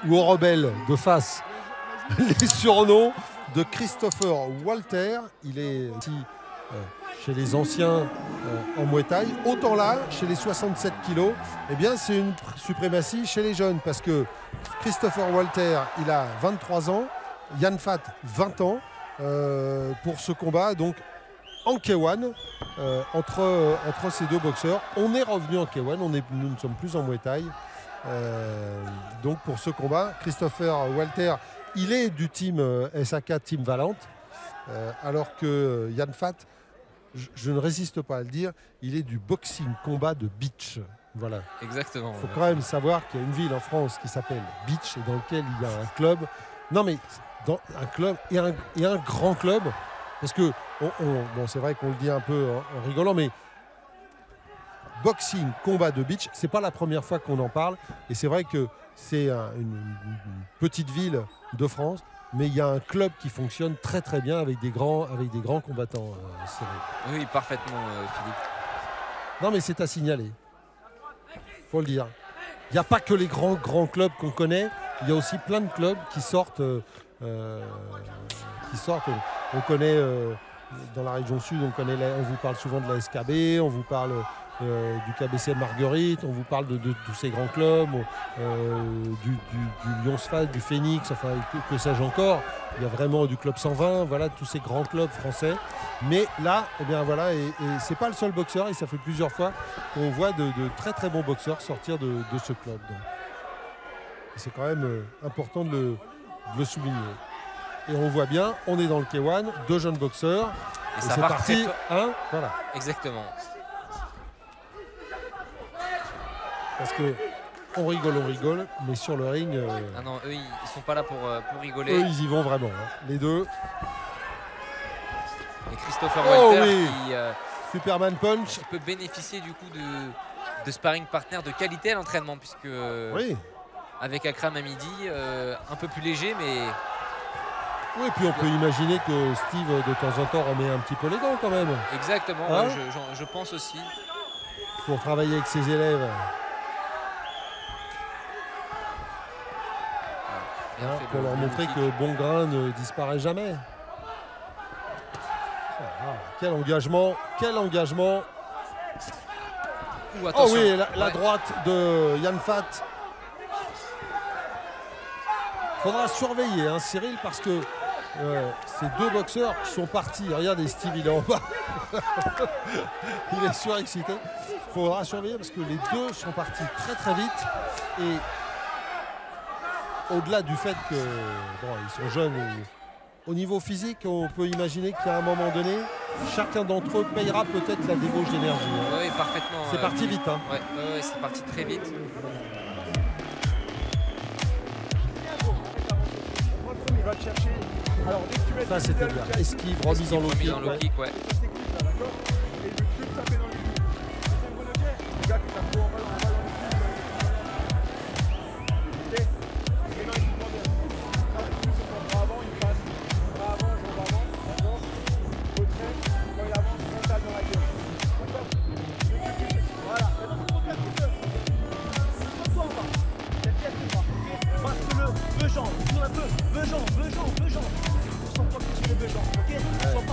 ou aux rebelles de face les surnoms de Christopher Walter. Il est ici chez les anciens en Muay Thai. Autant là, chez les 67 kilos, eh bien c'est une suprématie chez les jeunes parce que Christopher Walter, il a 23 ans, Yann Fat 20 ans pour ce combat. Donc en K1 entre ces deux boxeurs. On est revenu en K1, nous ne sommes plus en Muay Thai. Donc pour ce combat, Christopher Walter, il est du team SAK Team Valente, alors que Yann Fat, je ne résiste pas à le dire, il est du boxing combat de beach. Voilà. Exactement. Il faut quand même savoir qu'il y a une ville en France qui s'appelle Beach et dans lequel il y a un club. Non mais dans un club et un grand club. Parce que bon, c'est vrai qu'on le dit un peu en rigolant, mais boxing, combat de beach, c'est pas la première fois qu'on en parle. Et c'est vrai que c'est une petite ville de France, mais il y a un club qui fonctionne très très bien avec des grands combattants. Oui, parfaitement, Philippe. Non, mais c'est à signaler. Faut le dire. Il n'y a pas que les grands clubs qu'on connaît. Il y a aussi plein de clubs qui sortent. On connaît dans la région sud, on vous parle souvent de la SKB, on vous parle du KBC Marguerite, on vous parle de tous ces grands clubs, du Lionsfast, du Phoenix, enfin que sais-je encore. Il y a vraiment du Club 120, voilà, tous ces grands clubs français. Mais là, eh bien voilà, et c'est pas le seul boxeur, et ça fait plusieurs fois qu'on voit de très très bons boxeurs sortir de ce club. C'est quand même important de le souligner. Et on voit bien, on est dans le K1, deux jeunes boxeurs. Et c'est ça parti. Voilà. Exactement. Parce que on rigole, mais sur le ring. Ah non, eux ils sont pas là pour rigoler. Eux ils y vont vraiment, hein, les deux. Et Christopher Walter oui. qui Superman Punch peut bénéficier du coup de sparring partner de qualité à l'entraînement, puisque oui. Avec Akram Hamidi, un peu plus léger, mais. Oui, puis on peut imaginer que Steve, de temps en temps, remet un petit peu les gants quand même. Exactement, hein, je pense aussi. Pour travailler avec ses élèves. Pour leur montrer que bon grain ne disparaît jamais. Quel engagement. Oh oui, la droite de Yann Fat. Faudra surveiller, hein, Cyril, parce que ces deux boxeurs sont partis. Regardez, Steve, il est en bas. Il est surexcité. Faudra surveiller parce que les deux sont partis très très vite. Et au-delà du fait que ils sont jeunes, au niveau physique, on peut imaginer qu'à un moment donné, chacun d'entre eux payera peut-être la débauche d'énergie. Hein. Oui, parfaitement. C'est parti vite. Hein. Ouais, c'est parti très vite. Ça c'était bien. Esquive, remise dans low kick. Ouais.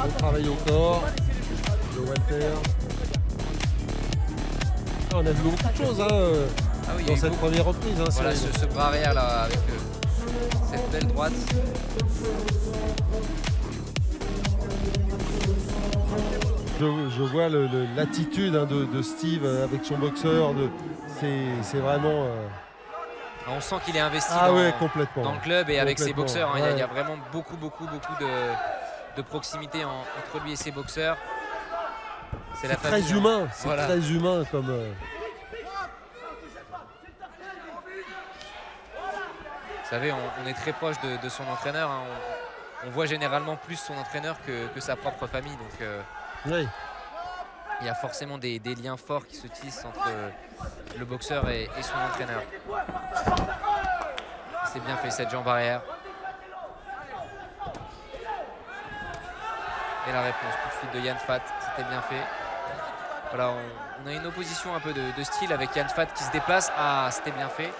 Le travail au corps de Walter. On a vu beaucoup de choses dans cette première reprise. Hein, voilà ce bras arrière là avec cette belle droite. Je vois l'attitude de Steve avec son boxeur. C'est vraiment... On sent qu'il est investi dans le club et avec ses boxeurs. Hein, il y a vraiment beaucoup de proximité entre lui et ses boxeurs. C'est très humain. C'est très humain comme... Vous savez, on est très proche de son entraîneur. Hein. On voit généralement plus son entraîneur que sa propre famille. Donc, oui. Il y a forcément des liens forts qui se tissent entre le boxeur et son entraîneur. C'est bien fait cette jambe arrière. Et la réponse tout de suite de Yann Fat, c'était bien fait. Voilà, on a une opposition un peu de style avec Yann Fat qui se déplace. Ah, c'était bien fait.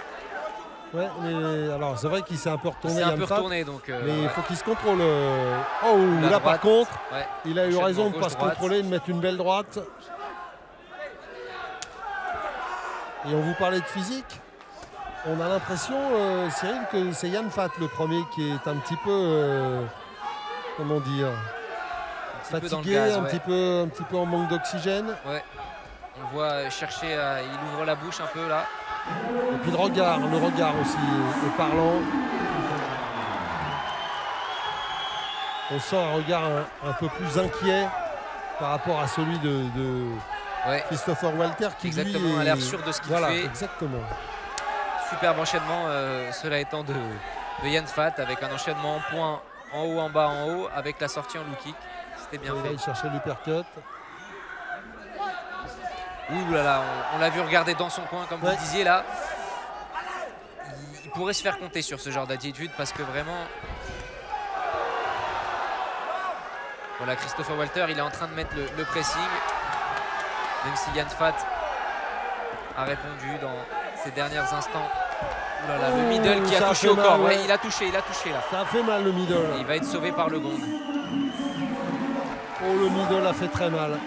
Ouais, mais alors c'est vrai qu'il s'est un peu retourné. Donc, mais il faut qu'il se contrôle. Oh, là par contre, il a eu raison de ne pas se contrôler, de mettre une belle droite. Et on vous parlait de physique. On a l'impression, Cyril, que c'est Yann Fath le premier qui est un petit peu, comment dire, fatigué, un petit peu en manque d'oxygène. Ouais. On le voit chercher, il ouvre la bouche un peu là. Et puis le regard aussi est parlant. On sent un regard un peu plus inquiet par rapport à celui de Christopher Walter qui exactement, lui a l'air sûr de ce qu'il fait. Exactement. Superbe enchaînement, cela étant de Yann Fath avec un enchaînement en point, en haut, en bas, en haut, avec la sortie en low kick. C'était bien fait. Il cherchait l'uppercut. Ouh là là, on l'a vu regarder dans son coin, comme vous le disiez là. Il pourrait se faire compter sur ce genre d'attitude parce que vraiment... Voilà, Christopher Walter, il est en train de mettre le pressing. Même si Yann Fath a répondu dans ces derniers instants. Ouh là là, le middle qui a touché au corps. Ouais, il a touché là. Ça a fait mal le middle. Et il va être sauvé par le gong. Oh, le middle a fait très mal.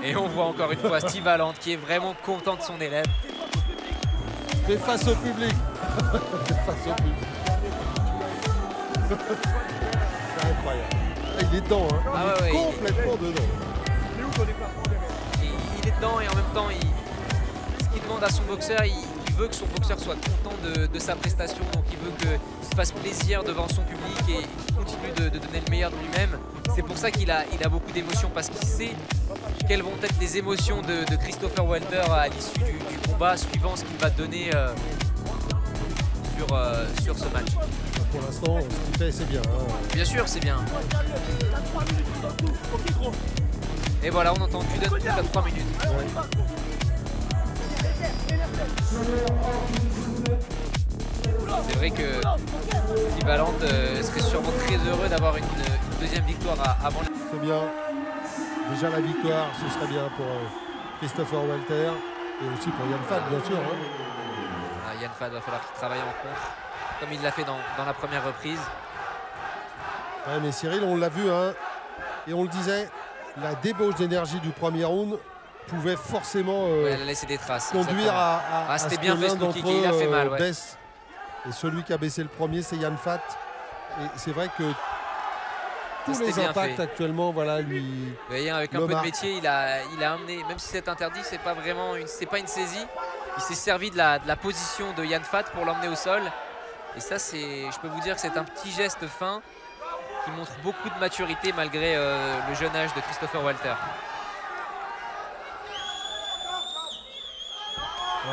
Et on voit encore une fois Steve Valente qui est vraiment content de son élève. Fait face au public. Face au public. C'est incroyable. Il est dedans, hein. Il est complètement dedans. Il est dedans et en même temps, ce qu'il demande à son boxeur, il veut que son boxeur soit content de sa prestation. Donc il veut qu'il se fasse plaisir devant son public et qu'il continue de donner le meilleur de lui-même. C'est pour ça qu'il a beaucoup d'émotions parce qu'il sait quelles vont être les émotions de Christopher Walter à l'issue du combat suivant ce qu'il va donner sur ce match. Pour l'instant, ce qu'il fait, c'est bien. Hein. Bien sûr, c'est bien. Et voilà, on entend du donne à 3 minutes. Ouais. C'est vrai que Steve Valente serait sûrement très heureux d'avoir une deuxième victoire avant. C'est bien. Déjà la victoire, ce serait bien pour Christopher Walter et aussi pour Yann Fath, bien sûr. Hein. Yann Fath va falloir qu'il travaille en contre, comme il l'a fait dans la première reprise. Ouais, mais Cyril, on l'a vu, hein, et on le disait, la débauche d'énergie du premier round pouvait forcément elle a laissé des traces, conduire à c'était bien fait ce kick, il a fait mal. Ouais. Baisse. Et celui qui a baissé le premier, c'est Yann Fath. Et c'est vrai que tous les impacts actuellement, voilà, lui. Vous voyez, avec un peu de métier, il a amené, même si c'est interdit, c'est pas pas une saisie. Il s'est servi de la position de Yann Fath pour l'emmener au sol. Et ça, je peux vous dire que c'est un petit geste fin qui montre beaucoup de maturité malgré le jeune âge de Christopher Walter.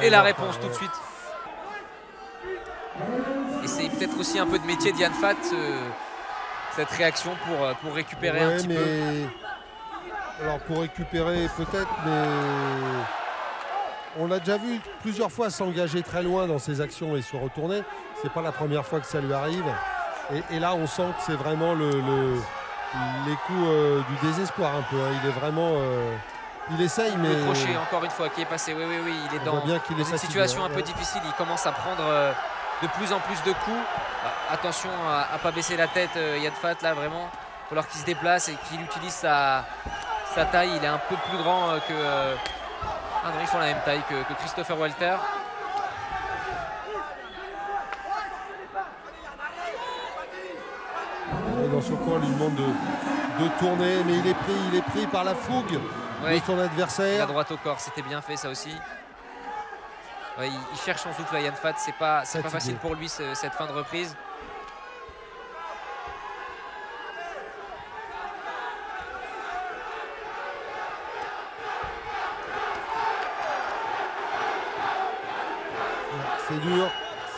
Et la réponse tout de suite. Et c'est peut-être aussi un peu de métier d'Yann Fath, cette réaction pour récupérer un petit peu. Alors pour récupérer peut-être, mais on l'a déjà vu plusieurs fois s'engager très loin dans ses actions et se retourner. C'est pas la première fois que ça lui arrive. Et là, on sent que c'est vraiment les coups du désespoir un peu. Hein. Il est vraiment... il essaye, mais... Le crochet, encore une fois, qui est passé. Oui, il est dans une situation un peu difficile. Il commence à prendre de plus en plus de coups. Attention à ne pas baisser la tête, Yann Fath, là, vraiment. Il va falloir qu'il se déplace et qu'il utilise sa taille. Il est un peu plus grand que... Ah non, ils font la même taille que Christopher Walter. Dans son coin, il lui demande de tourner, mais il est pris par la fougue de son adversaire. La droite au corps, c'était bien fait ça aussi. Ouais, il cherche son souffle à Yann Fath, c'est pas facile pour lui cette fin de reprise.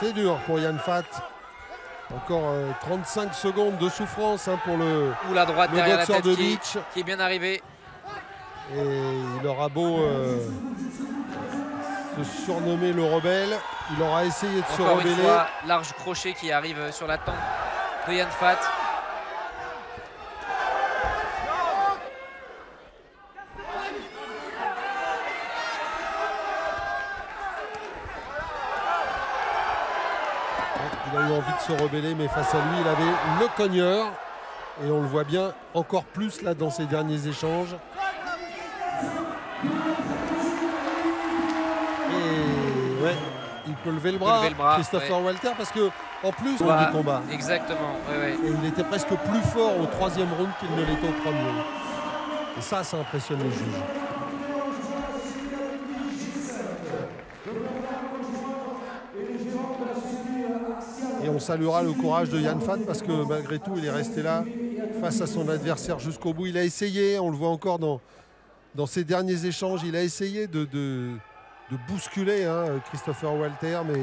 C'est dur pour Yann Fath. Encore 35 secondes de souffrance hein, pour le la droite derrière la tête de Leach. Qui est bien arrivé. Et il aura beau se surnommer le rebelle, il aura essayé de se rebeller. Une fois, large crochet qui arrive sur la tempe de Yann Fath. Il a eu envie de se rebeller, mais face à lui, il avait le cogneur. Et on le voit bien encore plus là dans ces derniers échanges. Et ouais, il peut lever le bras, Christopher Walter, parce que en plus du combat. Exactement. Ouais. Et il était presque plus fort au 3e round qu'il ne l'était au 1er. Et ça impressionne les juges. Et on saluera le courage de Yan Fan parce que malgré tout, il est resté là face à son adversaire jusqu'au bout. Il a essayé, on le voit encore dans ses derniers échanges, il a essayé de bousculer Christopher Walter, mais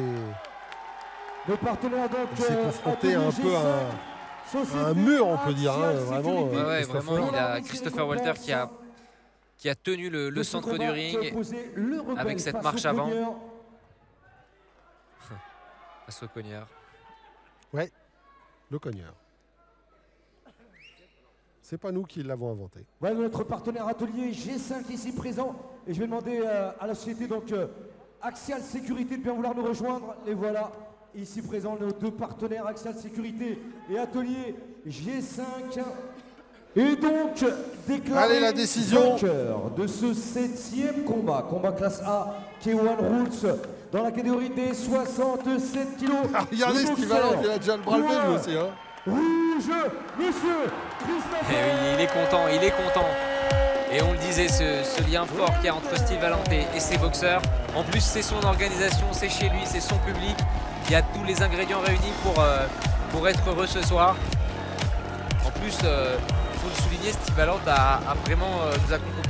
il s'est confronté un peu à un mur, on peut dire. Vraiment, vraiment, il a Christopher Walter qui a tenu le centre du ring avec cette marche avant. Face au cogneur. Ouais, le cogneur. C'est pas nous qui l'avons inventé. Voilà notre partenaire atelier G5 ici présent. Et je vais demander à la société Axial Sécurité de bien vouloir nous rejoindre. Les voilà ici présents, nos 2 partenaires Axial Sécurité et atelier G5. Et donc, déclaré la décision vainqueur de ce 7e combat classe A, K1 Rules, dans la catégorie des 67 kilos. Regardez Steve Valente, il a déjà le bras levé lui aussi. Rouge, monsieur Christopher. Oui, il est content. Et on le disait, ce lien fort qu'il y a entre Steve Valente et ses boxeurs. En plus, c'est son organisation, c'est chez lui, c'est son public. Il y a tous les ingrédients réunis pour être heureux ce soir. En plus, il faut le souligner, Steve Valente a vraiment nous accompagné